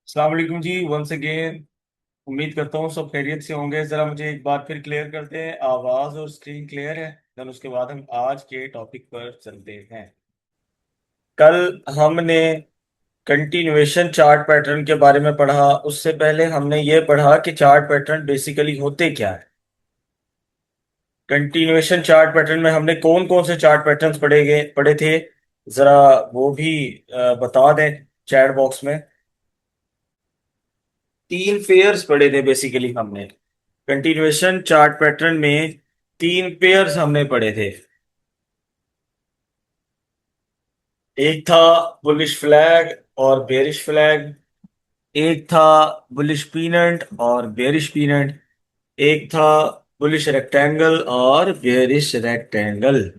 अस्सलाम वालेकुम जी, once again. उम्मीद करता हूँ सब खैरियत से होंगे। जरा मुझे एक बात फिर क्लियर करते हैं, आवाज और स्क्रीन क्लियर है? देन उसके बाद हम आज के टॉपिक पर चलते हैं। कल हमने कंटिन्यूएशन चार्ट पैटर्न के बारे में पढ़ा। उससे पहले हमने ये पढ़ा कि चार्ट पैटर्न बेसिकली होते क्या है। कंटिन्यूएशन चार्ट पैटर्न में हमने कौन कौन से चार्ट पैटर्न्स पढ़े थे, जरा वो भी बता दें चैट बॉक्स में। तीन पेयर्स पढ़े थे बेसिकली हमने कंटिन्यूएशन चार्ट पैटर्न में। तीन पेयर्स हमने पढ़े थे। एक था बुलिश फ्लैग और बेरिश फ्लैग। एक था बुलिश पीनट और बेरिश पीनट। एक था बुलिश रेक्टेंगल और बेरिश रेक्टेंगल।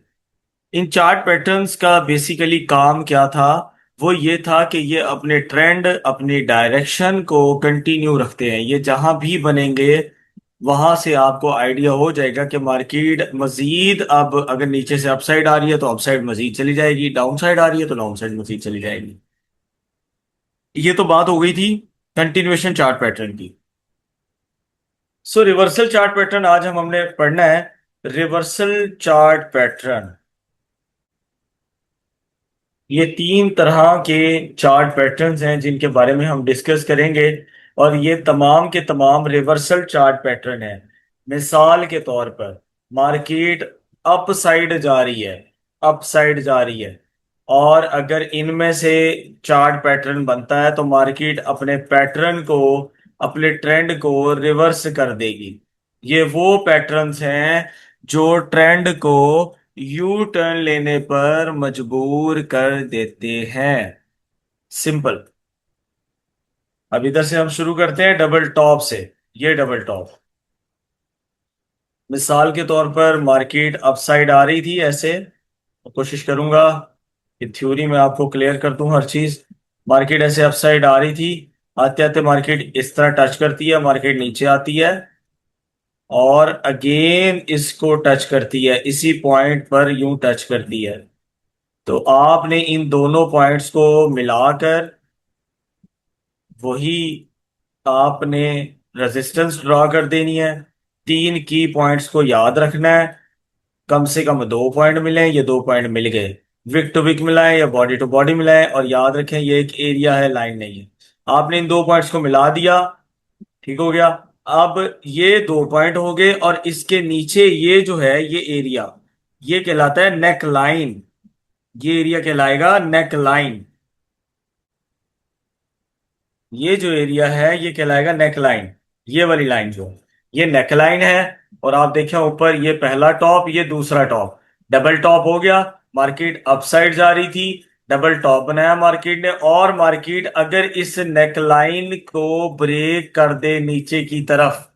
इन चार्ट पैटर्न्स का बेसिकली काम क्या था? वो ये था कि ये अपने ट्रेंड, अपनी डायरेक्शन को कंटिन्यू रखते हैं। ये जहां भी बनेंगे वहां से आपको आइडिया हो जाएगा कि मार्केट मजीद अब अगर नीचे से अपसाइड आ रही है तो अपसाइड मजीद चली जाएगी, डाउन साइड आ रही है तो डाउन साइड मजीद चली जाएगी। ये तो बात हो गई थी कंटिन्यूएशन चार्ट पैटर्न की। सो रिवर्सल चार्ट पैटर्न आज हमने पढ़ना है। रिवर्सल चार्ट पैटर्न, ये तीन तरह के चार्ट पैटर्न्स हैं जिनके बारे में हम डिस्कस करेंगे। और ये तमाम के तमाम रिवर्सल चार्ट पैटर्न है। मिसाल के तौर पर मार्केट अप साइड जा रही है, अप साइड जा रही है, और अगर इनमें से चार्ट पैटर्न बनता है तो मार्केट अपने पैटर्न को, अपने ट्रेंड को रिवर्स कर देगी। ये वो पैटर्न्स हैं जो ट्रेंड को यू टर्न लेने पर मजबूर कर देते हैं। सिंपल। अब इधर से हम शुरू करते हैं डबल टॉप से। ये डबल टॉप, मिसाल के तौर पर मार्केट अपसाइड आ रही थी ऐसे। कोशिश करूंगा कि थ्योरी में आपको क्लियर कर दूं हर चीज। मार्केट ऐसे अपसाइड आ रही थी, आते आते मार्केट इस तरह टच करती है, मार्केट नीचे आती है और अगेन इसको टच करती है, इसी पॉइंट पर यूं टच करती है। तो आपने इन दोनों पॉइंट्स को मिलाकर वही आपने रेजिस्टेंस ड्रॉ कर देनी है। तीन की पॉइंट्स को याद रखना है। कम से कम दो पॉइंट मिले, ये दो पॉइंट मिल गए। विक टू विक मिलाएं या बॉडी टू बॉडी मिलाएं, और याद रखें ये एक एरिया है, लाइन नहीं है। आपने इन दो पॉइंट्स को मिला दिया, ठीक हो गया। अब ये दो पॉइंट हो गए और इसके नीचे ये जो है ये एरिया, ये कहलाता है नेक लाइन। ये एरिया कहलाएगा नेक लाइन। ये जो एरिया है ये कहलाएगा नेक लाइन। ये वाली लाइन जो, ये नेक लाइन है। और आप देखें ऊपर, ये पहला टॉप, ये दूसरा टॉप, डबल टॉप हो गया। मार्केट अपसाइड जा रही थी, डबल टॉप बनाया मार्केट ने, और मार्केट अगर इस नेक लाइन को ब्रेक कर दे नीचे की तरफ,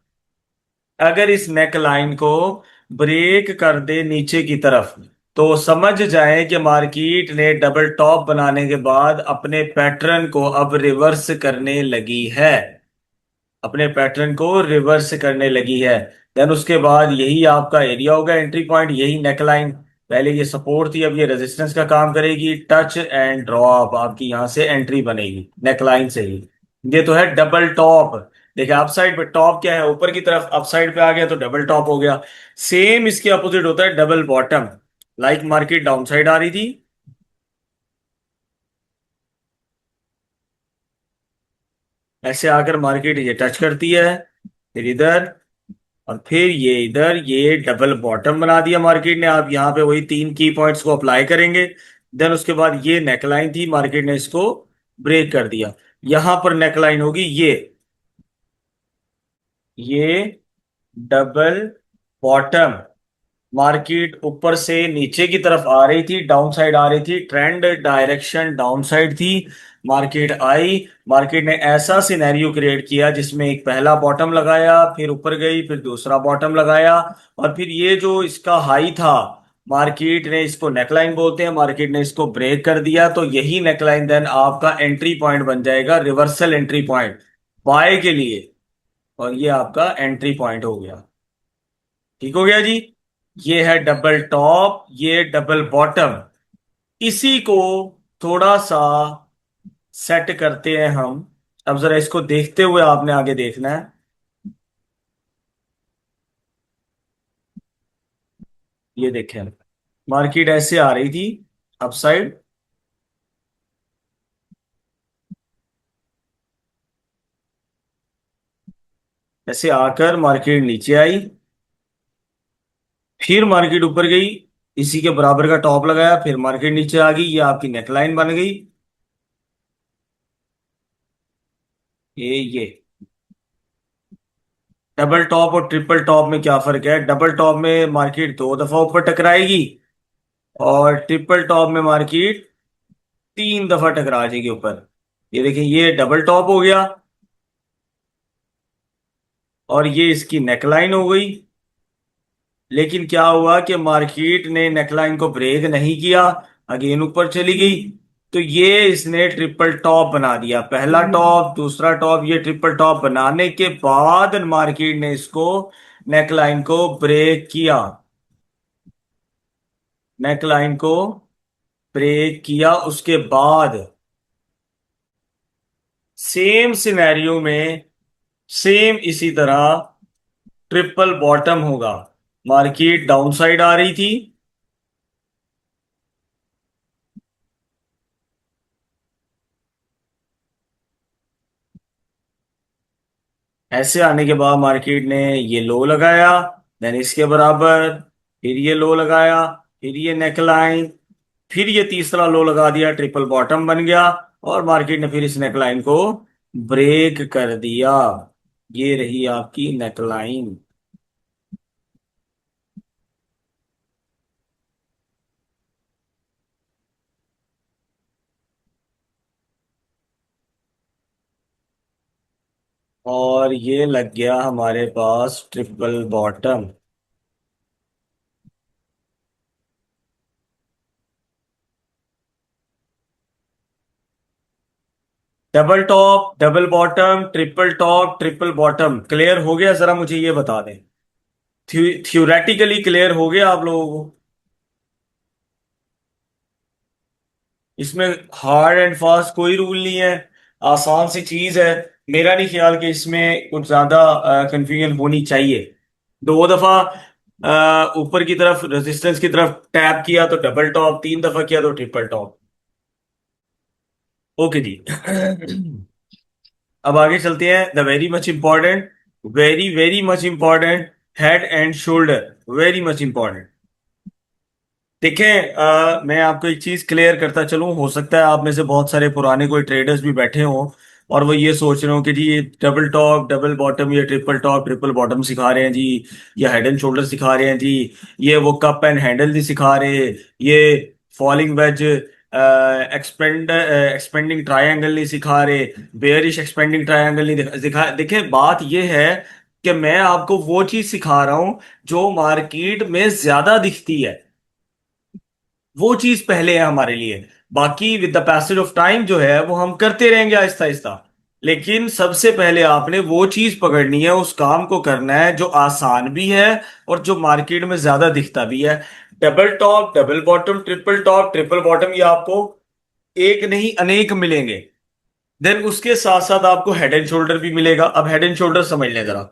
अगर इस नेक लाइन को ब्रेक कर दे नीचे की तरफ, तो समझ जाए कि मार्केट ने डबल टॉप बनाने के बाद अपने पैटर्न को अब रिवर्स करने लगी है। अपने पैटर्न को रिवर्स करने लगी है। देन उसके बाद यही आपका एरिया होगा, एंट्री पॉइंट, यही नेकलाइन। पहले ये सपोर्ट थी, अब ये रेजिस्टेंस का काम करेगी। टच एंड ड्रॉप, आपकी यहां से एंट्री बनेगी नेकलाइन से ही। ये तो है डबल टॉप। देखिए अप साइड पे टॉप क्या है, ऊपर की तरफ अप साइड पे आ गया तो डबल टॉप हो गया। सेम इसके अपोजिट होता है double bottom. Like market down side आ रही थी, ऐसे आकर मार्केट ये टच करती है, फिर इधर, और फिर ये इधर, ये डबल बॉटम बना दिया मार्केट ने। आप यहाँ पे वही तीन की पॉइंट्स को अप्लाई करेंगे। देन उसके बाद ये नेकलाइन थी, मार्केट ने इसको ब्रेक कर दिया। यहां पर नेकलाइन होगी ये डबल बॉटम। मार्केट ऊपर से नीचे की तरफ आ रही थी, डाउन साइड आ रही थी, ट्रेंड डायरेक्शन डाउन साइड थी। मार्केट आई, मार्केट ने ऐसा सिनेरियो क्रिएट किया जिसमें एक पहला बॉटम लगाया, फिर ऊपर गई, फिर दूसरा बॉटम लगाया, और फिर ये जो इसका हाई था, मार्केट ने इसको नेकलाइन बोलते हैं, मार्केट ने इसको ब्रेक कर दिया। तो यही नेकलाइन देन आपका एंट्री पॉइंट बन जाएगा, रिवर्सल एंट्री पॉइंट बाय के लिए। और ये आपका एंट्री पॉइंट हो गया। ठीक हो गया जी। ये है डबल टॉप, ये डबल बॉटम। इसी को थोड़ा सा सेट करते हैं हम। अब जरा इसको देखते हुए आपने आगे देखना है। ये देखें, मार्केट ऐसे आ रही थी अपसाइड, ऐसे आकर मार्केट नीचे आई, फिर मार्केट ऊपर गई, इसी के बराबर का टॉप लगाया, फिर मार्केट नीचे आ गई, ये आपकी नेकलाइन बन गई। ये डबल टॉप और ट्रिपल टॉप में क्या फर्क है? डबल टॉप में मार्केट दो दफा ऊपर टकराएगी, और ट्रिपल टॉप में मार्केट तीन दफा टकरा जाएगी ऊपर। ये देखिए, ये डबल टॉप हो गया, और ये इसकी नेकलाइन हो गई। लेकिन क्या हुआ कि मार्केट ने नेकलाइन को ब्रेक नहीं किया, अगेन ऊपर चली गई। तो ये इसने ट्रिपल टॉप बना दिया, पहला टॉप दूसरा टॉप, ये ट्रिपल टॉप बनाने के बाद मार्केट ने इसको, नेकलाइन को ब्रेक किया, नेकलाइन को ब्रेक किया। उसके बाद सेम सिनेरियो में, सेम इसी तरह ट्रिपल बॉटम होगा। मार्केट डाउन साइड आ रही थी, ऐसे आने के बाद मार्केट ने ये लो लगाया, देन इसके बराबर, फिर ये लो लगाया, फिर ये नेकलाइन, फिर ये तीसरा लो लगा दिया, ट्रिपल बॉटम बन गया, और मार्केट ने फिर इस नेकलाइन को ब्रेक कर दिया। ये रही आपकी नेकलाइन। और ये लग गया हमारे पास triple bottom. Double top, double bottom, triple top, triple bottom, clear हो गया? जरा मुझे ये बता दें, थ्योरेटिकली क्लियर हो गया आप लोगों को? इसमें हार्ड एंड फास्ट कोई रूल नहीं है, आसान सी चीज है। मेरा नहीं ख्याल कि इसमें कुछ ज्यादा कंफ्यूजन होनी चाहिए। दो दफा ऊपर की तरफ रेजिस्टेंस की तरफ टैप किया तो डबल टॉप, तीन दफा किया तो ट्रिपल टॉप। ओके जी। अब आगे चलते हैं, the very much important, very very much important, head and shoulder, very much important. देखें, मैं आपको एक चीज क्लियर करता चलूं, हो सकता है आप में से बहुत सारे पुराने कोई ट्रेडर्स भी बैठे हों, और वो ये सोच रहे हो कि जी ये डबल टॉप डबल बॉटम, ये ट्रिपल टॉप ट्रिपल बॉटम सिखा रहे हैं जी, या हेड एंड शोल्डर सिखा रहे हैं जी, ये वो कप एंड हैंडल नहीं सिखा रहे, ये फॉलिंग वेज एक्सपेंडिंग ट्रायंगल नहीं सिखा रहे, बेयरिश एक्सपेंडिंग ट्रायंगल नहीं दिखा। देखें, बात ये है कि मैं आपको वो चीज सिखा रहा हूं जो मार्केट में ज्यादा दिखती है, वो चीज पहले है हमारे लिए। बाकी with the passage of time जो है वो हम करते रहेंगे आहिस्ता आहिस्ता। लेकिन सबसे पहले आपने वो चीज पकड़नी है, उस काम को करना है जो आसान भी है और जो मार्केट में ज्यादा दिखता भी है। Double top, double bottom, triple top, triple bottom, ये आपको एक नहीं अनेक मिलेंगे। देन उसके साथ साथ आपको हेड एंड शोल्डर भी मिलेगा। अब हेड एंड शोल्डर समझ लें जरा,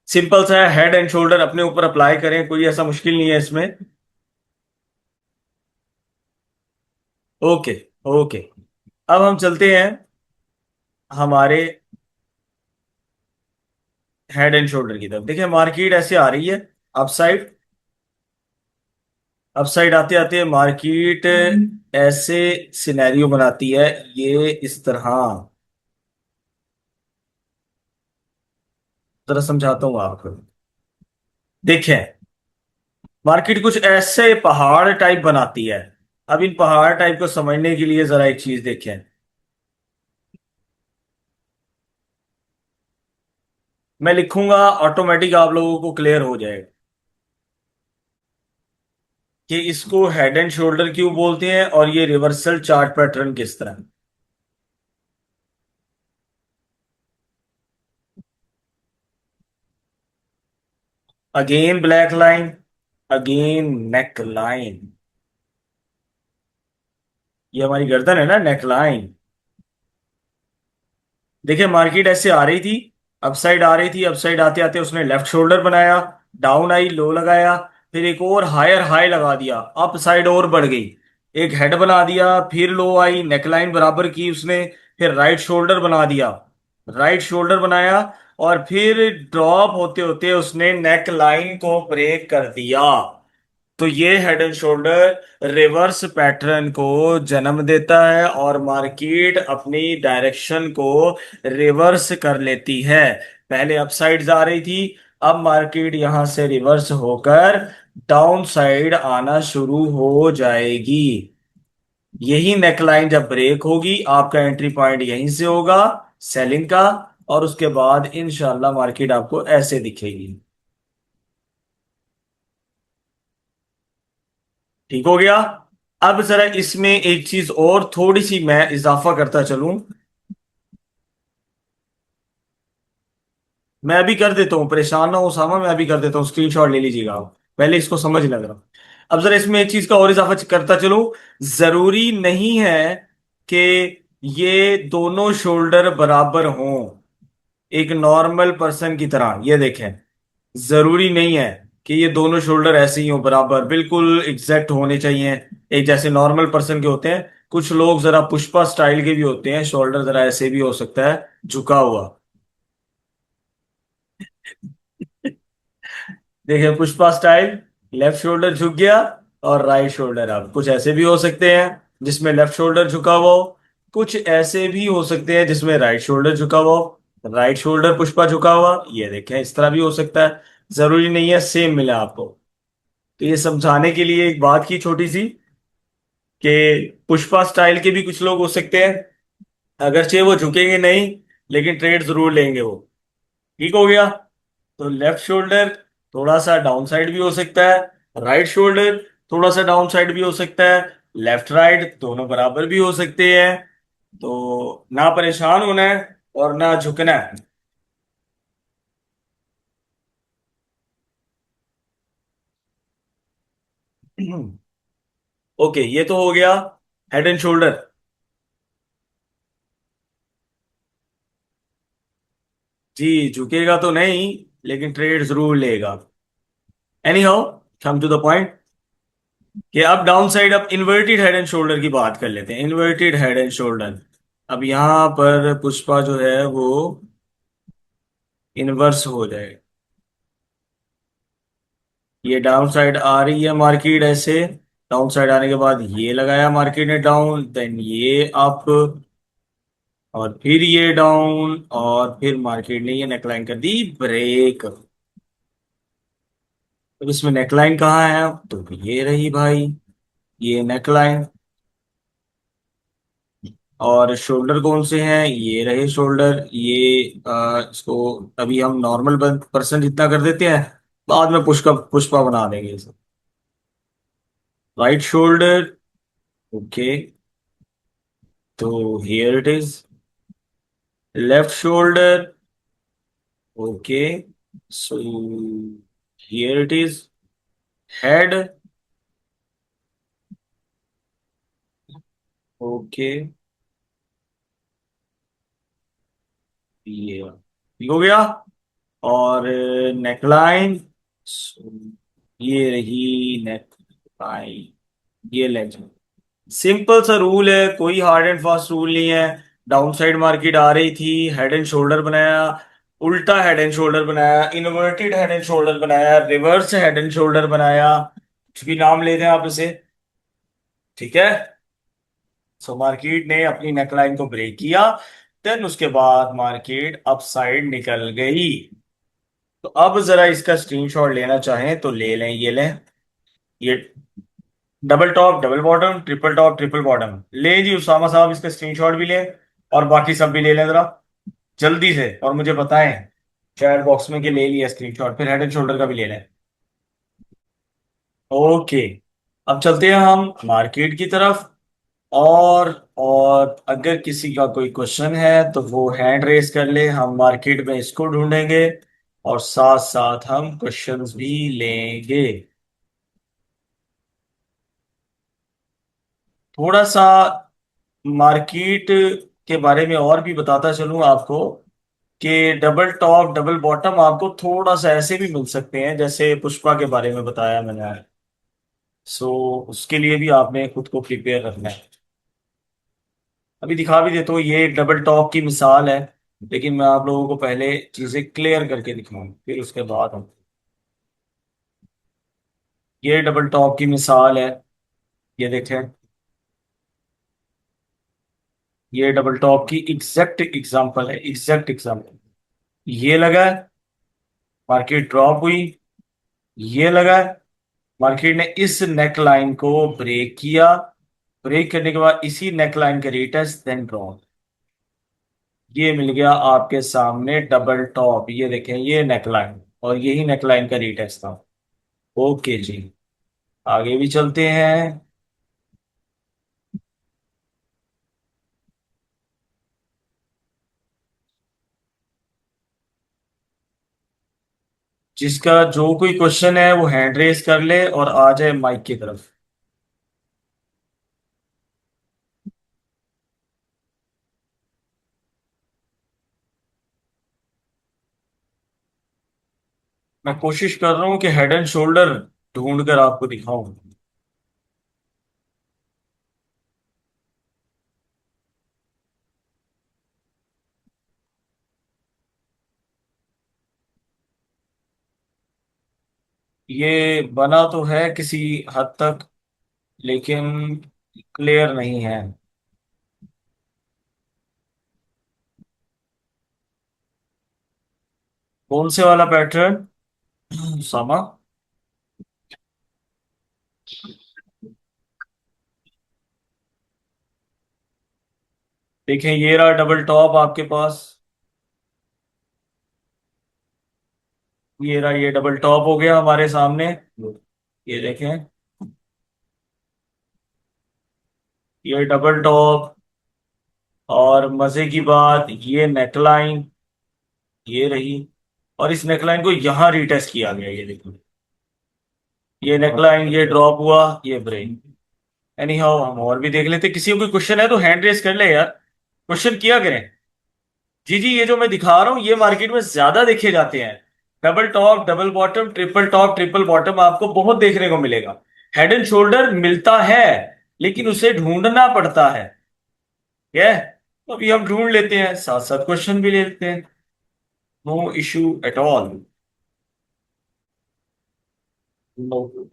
सिंपल सा है, हेड एंड शोल्डर अपने ऊपर अप्लाई करें, कोई ऐसा मुश्किल नहीं है इसमें। Okay, okay. अब हम चलते हैं हमारे हेड एंड शोल्डर की तरफ। देखिए, मार्केट ऐसे आ रही है अपसाइड, अपसाइड आते आते मार्केट ऐसे सिनेरियो बनाती है, ये इस तरह। जरा समझाता हूँ आपको। देखें, मार्केट कुछ ऐसे पहाड़ टाइप बनाती है। अब इन पहाड़ टाइप को समझने के लिए जरा एक चीज देखें। मैं लिखूंगा, ऑटोमेटिक आप लोगों को क्लियर हो जाएगा कि इसको हेड एंड शोल्डर क्यों बोलते हैं, और ये रिवर्सल चार्ट पैटर्न किस तरह। Again black line, again neck line, ये हमारी गर्दन है ना, नेक लाइन। देखिए मार्केट ऐसे आ रही थी, अपसाइड आ रही थी, अपसाइड आते आते उसने लेफ्ट शोल्डर बनाया, डाउन आई, लो लगाया, फिर एक और हायर हाई लगा दिया, अप साइड और बढ़ गई, एक हेड बना दिया, फिर लो आई, नेकलाइन बराबर की उसने, फिर राइट शोल्डर बना दिया, राइट शोल्डर बनाया, और फिर ड्रॉप होते होते उसने नेक लाइन को ब्रेक कर दिया। तो ये head and shoulder reverse pattern को जन्म देता है और मार्केट अपनी डायरेक्शन को रिवर्स कर लेती है। पहले अपसाइड जा रही थी, अब मार्केट यहां से रिवर्स होकर डाउन साइड आना शुरू हो जाएगी। यही नेकलाइन जब ब्रेक होगी, आपका एंट्री पॉइंट यहीं से होगा सेलिंग का, और उसके बाद इंशाल्लाह मार्केट आपको ऐसे दिखेगी। ठीक हो गया। अब जरा इसमें एक चीज और थोड़ी सी मैं इजाफा करता चलूं। मैं अभी कर देता हूं, परेशान ना हो उसामा, मैं अभी कर देता हूँ, स्क्रीनशॉट ले लीजिएगा आप, पहले इसको समझ लग रहा। अब जरा इसमें एक चीज का और इजाफा करता चलूं। जरूरी नहीं है कि ये दोनों शोल्डर बराबर हों, एक नॉर्मल पर्सन की तरह। ये देखें, जरूरी नहीं है कि ये दोनों शोल्डर ऐसे ही हो, बराबर बिल्कुल एग्जैक्ट होने चाहिए, एक जैसे नॉर्मल पर्सन के होते हैं। कुछ लोग जरा पुष्पा स्टाइल के भी होते हैं, शोल्डर जरा ऐसे भी हो सकता है झुका हुआ। देखिए पुष्पा स्टाइल, लेफ्ट शोल्डर झुक गया, और राइट शोल्डर अब कुछ ऐसे भी हो सकते हैं जिसमें लेफ्ट शोल्डर झुका हुआ हो, कुछ ऐसे भी हो सकते हैं जिसमें राइट शोल्डर झुका हुआ हो, राइट शोल्डर पुष्पा झुका हुआ, ये देखें इस तरह भी हो सकता है। जरूरी नहीं है सेम मिले आपको। तो ये समझाने के लिए एक बात की छोटी सी, कि पुष्पा स्टाइल के भी कुछ लोग हो सकते हैं, अगरचे वो झुकेंगे नहीं, लेकिन ट्रेड जरूर लेंगे वो। ठीक हो गया। तो लेफ्ट शोल्डर थोड़ा सा डाउन साइड भी हो सकता है, राइट शोल्डर थोड़ा सा डाउन साइड भी हो सकता है, लेफ्ट राइट दोनों बराबर भी हो सकते हैं। तो ना परेशान होना है और ना झुकना है। ओके, ये तो हो गया हेड एंड शोल्डर। जी झुकेगा तो नहीं, लेकिन ट्रेड जरूर लेगा। Anyhow, come to the point, कि अब डाउन साइड, अब इन्वर्टेड हेड एंड शोल्डर की बात कर लेते हैं। इन्वर्टेड हेड एंड शोल्डर, अब यहां पर पुष्पा जो है वो इनवर्स हो जाए। ये डाउन साइड आ रही है मार्केट ऐसे, डाउन साइड आने के बाद ये लगाया मार्केट ने डाउन, देन ये अप, और फिर ये डाउन, और फिर मार्केट ने ये नेकलाइन कर दी ब्रेक। तो इसमें नेकलाइन कहाँ है, तो ये रही भाई, ये नेकलाइन। और शोल्डर कौन से हैं, ये रहे शोल्डर, ये इसको अभी हम नॉर्मल पर्सन जितना कर देते हैं, बाद में पुष्पा पुष्पा बना देंगे इसे। राइट शोल्डर, ओके, तो here it is. Left shoulder, okay, so here it is. Head, okay, ये हो गया। और नेकलाइन, ये रही नेकलाइन, ये लेंथ। सिंपल सा रूल है, कोई हार्ड एंड फास्ट रूल नहीं है। डाउन साइड मार्केट आ रही थी, हेड एंड शोल्डर बनाया, उल्टा हेड एंड शोल्डर बनाया, इन्वर्टेड हेड एंड शोल्डर बनाया, रिवर्स हेड एंड शोल्डर बनाया, कुछ भी नाम ले दें आप इसे। ठीक है। सो मार्केट ने अपनी नेकलाइन को ब्रेक किया, देन उसके बाद मार्केट अप साइड निकल गई। तो अब जरा इसका स्क्रीनशॉट लेना चाहें तो ले लें, ये लें, ये double top double bottom, triple top triple bottom ले जी उसामा साहब, इसका स्क्रीनशॉट भी लें, और बाकी सब भी ले लें जरा जल्दी से, और मुझे बताएं चैट बॉक्स में कि ले लिया स्क्रीनशॉट, फिर हेड एंड शोल्डर का भी ले लें। ओके, अब चलते हैं हम मार्केट की तरफ। और अगर किसी का कोई क्वेश्चन है तो वो हैंड रेस कर ले, हम मार्केट में इसको ढूंढेंगे, और साथ साथ हम क्वेश्चंस भी लेंगे। थोड़ा सा मार्केट के बारे में और भी बताता चलूं आपको कि डबल टॉप डबल बॉटम आपको थोड़ा सा ऐसे भी मिल सकते हैं जैसे पुष्पा के बारे में बताया मैंने। सो उसके लिए भी आपने खुद को प्रिपेयर रखना है। अभी दिखा भी देता हूँ, ये डबल टॉप की मिसाल है, लेकिन मैं आप लोगों को पहले चीजें क्लियर करके दिखाऊं फिर उसके बाद हम। ये डबल टॉप की मिसाल है, ये देखें। ये डबल टॉप की एग्जैक्ट एग्जांपल है, एग्जैक्ट एग्जांपल। ये लगा है, मार्केट ड्रॉप हुई। ये लगा है, मार्केट ने इस नेक लाइन को ब्रेक किया। ब्रेक करने के बाद इसी नेक लाइन का रेटेस्ट देन ड्रॉप। ये मिल गया आपके सामने डबल टॉप, ये देखें ये नेकलाइन, और यही नेकलाइन का रेटेस्ट था। ओके जी, आगे भी चलते हैं। जिसका जो कोई क्वेश्चन है वो हैंड रेस कर ले और आ जाए माइक की तरफ। मैं कोशिश कर रहा हूँ कि हेड एंड शोल्डर ढूंढ कर आपको दिखाऊं। ये बना तो है किसी हद तक, लेकिन क्लियर नहीं है। कौन से वाला पैटर्न सामा? देखें ये रहा डबल टॉप आपके पास। ये रहा, ये डबल टॉप हो गया हमारे सामने। ये देखें, ये डबल टॉप। और मजे की बात, ये नेकलाइन ये रही, और इस नेकलाइन को यहां रिटेस्ट किया गया, ये देखो। ये नेकलाइन, ये ड्रॉप हुआ, ये ब्रेक। एनी हाउ हम और भी देख लेते, किसी को कोई क्वेश्चन है तो हैंड रेस कर ले यार, क्वेश्चन किया करें। जी जी, ये जो मैं दिखा रहा हूँ ये मार्केट में ज्यादा देखे जाते हैं। Double top double bottom, triple top triple bottom आपको बहुत देखने को मिलेगा। हेड एंड शोल्डर मिलता है, लेकिन उसे ढूंढना पड़ता है। ठीक है, तो अभी हम ढूंढ लेते हैं, साथ साथ क्वेश्चन भी ले लेते हैं। No issue at all.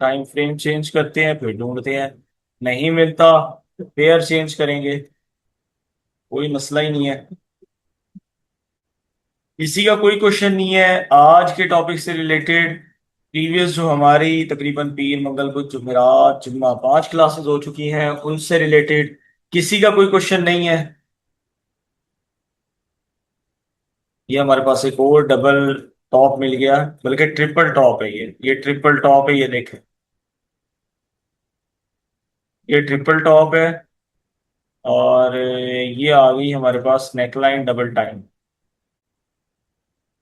Time frame change करते हैं फिर ढूंढते हैं, नहीं मिलता तो पेयर चेंज करेंगे, कोई मसला ही नहीं है। किसी का कोई क्वेश्चन नहीं है आज के टॉपिक से रिलेटेड? प्रीवियस जो हमारी तकरीबन पीर मंगल बुध जुमेरात जुम्मा 5 क्लासेस हो चुकी हैं उनसे रिलेटेड किसी का कोई क्वेश्चन नहीं है? ये हमारे पास एक और डबल टॉप मिल गया, बल्कि ट्रिपल टॉप है, ये ट्रिपल टॉप है, ये देखें। ये ट्रिपल टॉप है, और ये आ गई हमारे पास नेकलाइन डबल टाइम।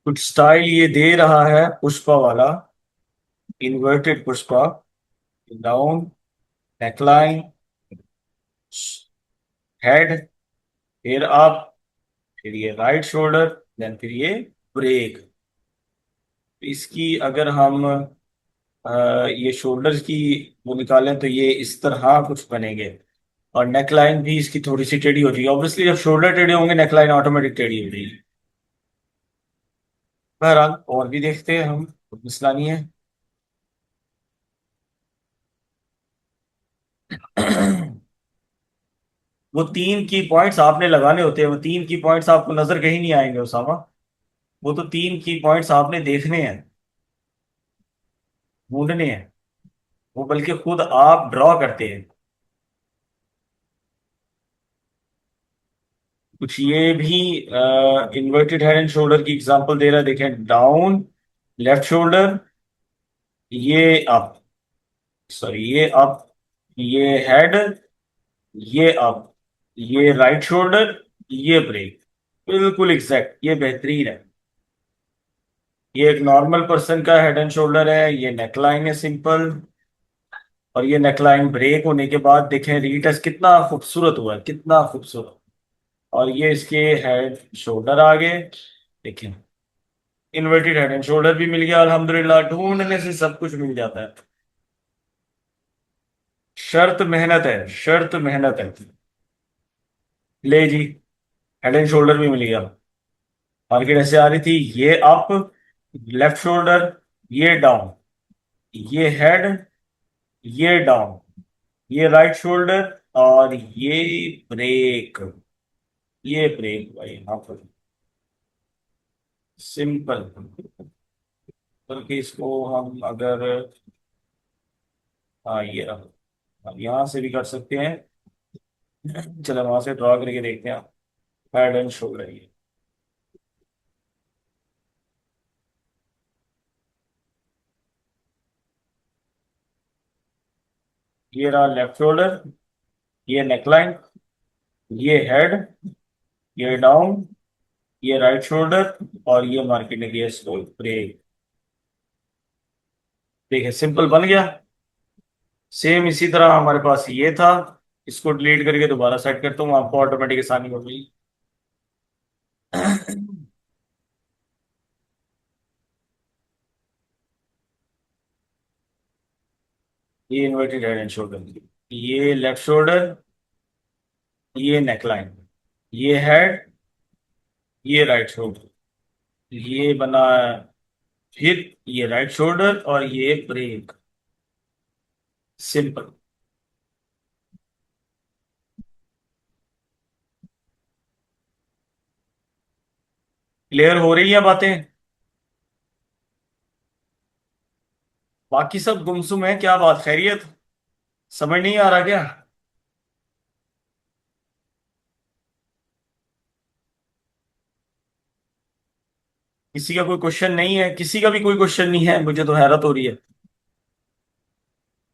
कुछ स्टाइल ये दे रहा है पुष्पा वाला, inverted Pushpa. Down, neckline, head, फिर अप, फिर ये राइट शोल्डर, देन फिर ये ब्रेक। इसकी अगर हम ये शोल्डर्स की वो निकालें तो ये इस तरह कुछ बनेंगे, और नेकलाइन भी इसकी थोड़ी सी टेढ़ी हो जाएगी। ऑब्वियसली जब शोल्डर टेढ़े होंगे नेकलाइन ऑटोमेटिक टेढ़ी हो जाएगी। बहरहाल और भी देखते हैं हम, कुछ मसला नहीं है। वो 3 की पॉइंट्स आपने लगाने होते हैं, वो 3 की पॉइंट्स आपको नजर कहीं नहीं आएंगे उसामा। वो तो 3 की पॉइंट्स आपने देखने हैं, ढूंढने हैं, वो बल्कि खुद आप ड्रॉ करते हैं। कुछ ये भी इन्वर्टेड हेड एंड शोल्डर की एग्जांपल दे रहा है, देखें। डाउन, लेफ्ट शोल्डर, ये अप, सॉरी ये अप, ये हेड, ये अप, ये राइट शोल्डर, ये ब्रेक। बिल्कुल एग्जैक्ट, ये बेहतरीन है। ये एक नॉर्मल पर्सन का हेड एंड शोल्डर है, ये नेकलाइन है सिंपल, और ये नेकलाइन ब्रेक होने के बाद देखें रीटस कितना खूबसूरत हुआ है, कितना खूबसूरत। और ये इसके हेड शोल्डर आ गए। देखिए, इन्वर्टेड हेड एंड शोल्डर भी मिल गया अल्हम्दुलिल्लाह। ढूंढने से सब कुछ मिल जाता है। शर्त मेहनत है, शर्त मेहनत है। ले जी, हेड एंड शोल्डर भी मिल गया। मार्केट ऐसे आ रही थी, ये अप, लेफ्ट शोल्डर, ये डाउन, ये हेड, ये डाउन, ये राइट शोल्डर, और ये ब्रेक। ये ब्रेक भाई यहाँ पर सिंपल। बल्कि इसको हम अगर, हाँ ये रहा, अब यहाँ से भी कर सकते हैं। चलो वहां से ड्रॉ करके देखते हैं। हेड एंड शोल्डर, ये रहा लेफ्ट शोल्डर, ये नेकलाइन, ये हेड, ये डाउन, ये राइट शोल्डर, और ये मार्केट ने किया स्लो ब्रेक। देखिए सिंपल बन गया। सेम इसी तरह हमारे पास ये था। इसको डिलीट करके दोबारा सेट करता हूँ, आपको ऑटोमेटिक आसानी हो गई। ये इन्वर्टेड हेड एंड शोल्डर, ये लेफ्ट शोल्डर, ये नेकलाइन, ये हेड, ये राइट शोल्डर, ये बना, फिर ये राइट शोल्डर, और ये ब्रेक। सिंपल। क्लियर हो रही है बातें? बाकी सब गुमसुम है, क्या बात, खैरियत? समझ नहीं आ रहा क्या? किसी का कोई क्वेश्चन नहीं है? किसी का भी कोई क्वेश्चन नहीं है? मुझे तो हैरत हो रही है।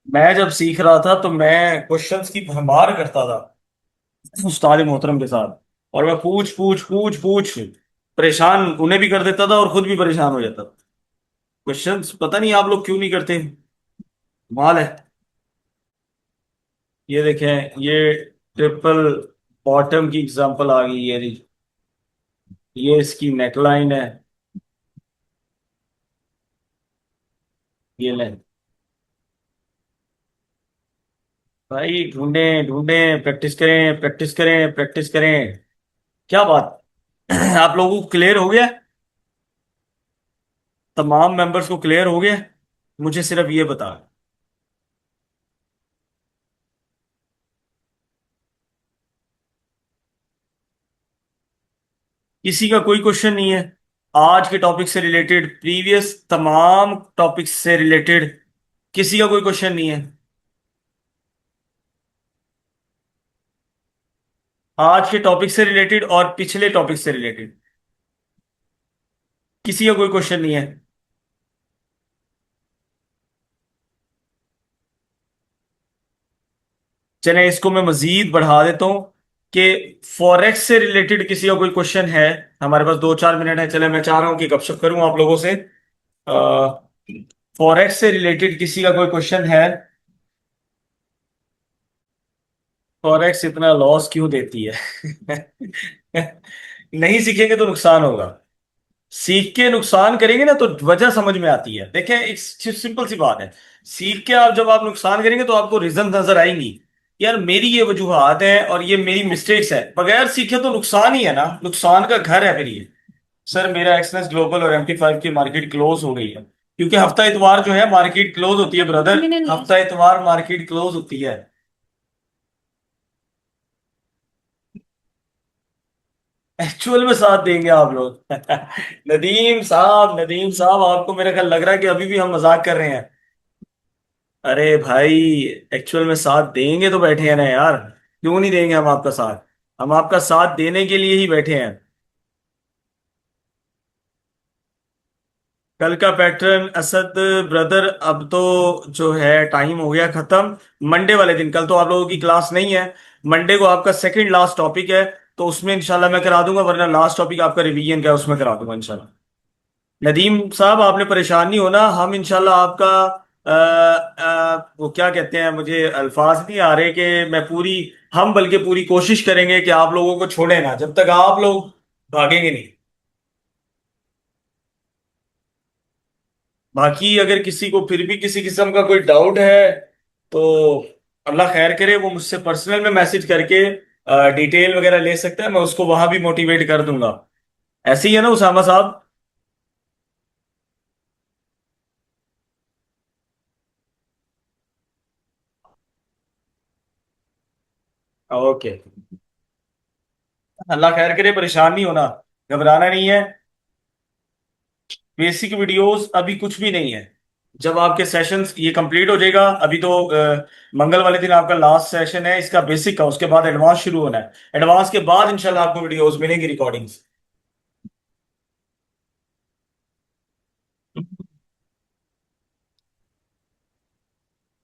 मैं जब सीख रहा था तो मैं क्वेश्चंस की भरमार करता था उस्ताद मोहतरम के साथ। और मैं पूछ पूछ पूछ पूछ परेशान उन्हें भी कर देता था और खुद भी परेशान हो जाता था। क्वेश्चंस पता नहीं आप लोग क्यों नहीं करते, कमाल है। ये देखें, ये ट्रिपल बॉटम की एग्जांपल आ गई। ये इसकी नेकलाइन है। ये ले भाई, ढूंढें ढूंढें, प्रैक्टिस करें प्रैक्टिस करें प्रैक्टिस करें। क्या बात, आप लोगों को क्लियर हो गया? तमाम मेंबर्स को क्लियर हो गया? मुझे सिर्फ ये बता, किसी का कोई क्वेश्चन नहीं है? आज के टॉपिक से रिलेटेड, प्रीवियस तमाम टॉपिक्स से रिलेटेड किसी का कोई क्वेश्चन नहीं है? आज के टॉपिक से रिलेटेड और पिछले टॉपिक से रिलेटेड किसी का कोई क्वेश्चन नहीं है? चले इसको मैं मजीद बढ़ा देता हूं कि फॉरेक्स से रिलेटेड किसी का कोई क्वेश्चन है? हमारे पास 2-4 मिनट है, चले मैं चाह रहा हूं कि गपशप करूं आप लोगों से। फॉरेक्स से रिलेटेड किसी का कोई क्वेश्चन है? फॉरेक्स इतना लॉस क्यों देती है? नहीं सीखेंगे तो नुकसान होगा। सीख के नुकसान करेंगे ना तो वजह समझ में आती है। देखें, एक सिंपल सी बात है। सीख के आप जब आप नुकसान करेंगे तो आपको रीजन नजर आएंगी। यार मेरी ये वजूहात है और ये मेरी मिस्टेक्स है। बगैर सीखे तो नुकसान ही है ना, नुकसान का घर है फिर ये। सर मेरा एक्सनेस ग्लोबल और MT5 की मार्केट क्लोज हो गई है, क्योंकि हफ्ता इतवार जो है मार्केट क्लोज होती है ब्रदर। हफ्ता इतवार मार्केट क्लोज होती है। एक्चुअल में साथ देंगे आप लोग? नदीम साहब, नदीम साहब, आपको मेरा ख्याल लग रहा है कि अभी भी हम मजाक कर रहे हैं। अरे भाई, एक्चुअल में साथ देंगे तो बैठे हैं ना यार। क्यों नहीं देंगे हम आपका साथ? हम आपका साथ देने के लिए ही बैठे हैं। कल का पैटर्न असद ब्रदर, अब तो जो है टाइम हो गया खत्म। मंडे वाले दिन, कल तो आप लोगों की क्लास नहीं है। मंडे को आपका सेकंड लास्ट टॉपिक है, तो उसमें इंशाल्लाह मैं करा दूंगा, वरना लास्ट टॉपिक आपका रिवीजन का है, उसमें करा दूंगा इंशाल्लाह। नदीम साहब आपने परेशान नहीं होना, हम इंशाल्लाह आपका वो क्या कहते हैं, मुझे अल्फाज नहीं आ रहे कि मैं पूरी, हम बल्कि पूरी कोशिश करेंगे कि आप लोगों को छोड़े ना जब तक आप लोग भागेंगे नहीं। बाकी अगर किसी को फिर भी किसी किस्म का कोई डाउट है तो अल्लाह खैर करे, वो मुझसे पर्सनल में मैसेज करके डिटेल वगैरह ले सकता है, मैं उसको वहां भी मोटिवेट कर दूंगा। ऐसे ही है ना उसामा साहब? ओके। अल्लाह खैर करे, परेशान नहीं होना, घबराना नहीं है। बेसिक वीडियोस अभी कुछ भी नहीं है। जब आपके सेशंस ये कंप्लीट हो जाएगा, अभी तो मंगल वाले दिन आपका लास्ट सेशन है इसका बेसिक का, उसके बाद एडवांस शुरू होना है। एडवांस के बाद इंशाल्लाह आपको वीडियोस मिलेंगी, रिकॉर्डिंग्स।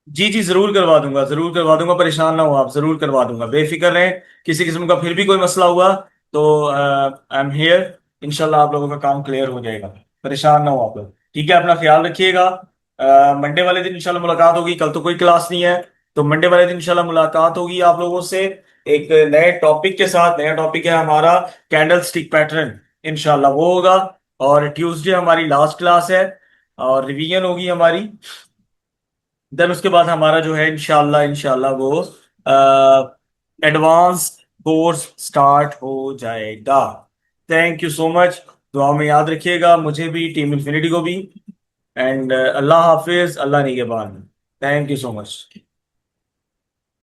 जी जी, जरूर करवा दूंगा, जरूर करवा दूंगा, परेशान ना हो आप, जरूर करवा दूंगा, बेफिक्र रहें। किसी किस्म का फिर भी कोई मसला हुआ तो आई एम हियर। इंशाल्लाह आप लोगों का काम क्लियर हो जाएगा। परेशान ना हो आप लोग, ठीक है? अपना ख्याल रखिएगा। मंडे वाले दिन इंशाल्लाह मुलाकात होगी, कल तो कोई क्लास नहीं है। तो मंडे वाले दिन इंशाल्लाह मुलाकात होगी आप लोगों से, एक नए टॉपिक के साथ। नया टॉपिक है हमारा कैंडल स्टिक पैटर्न, इंशाल्लाह वो होगा। और ट्यूसडे हमारी लास्ट क्लास है, और रिवीजन होगी हमारी। देन उसके बाद हमारा जो है इंशाल्लाह इंशाल्लाह वो एडवांस कोर्स स्टार्ट हो जाएगा। Thank you so much. दुआ में याद रखिएगा मुझे भी, टीम इन्फिनिटी को भी। एंड अल्लाह हाफिज, अल्लाह निगहबान। Thank you so much.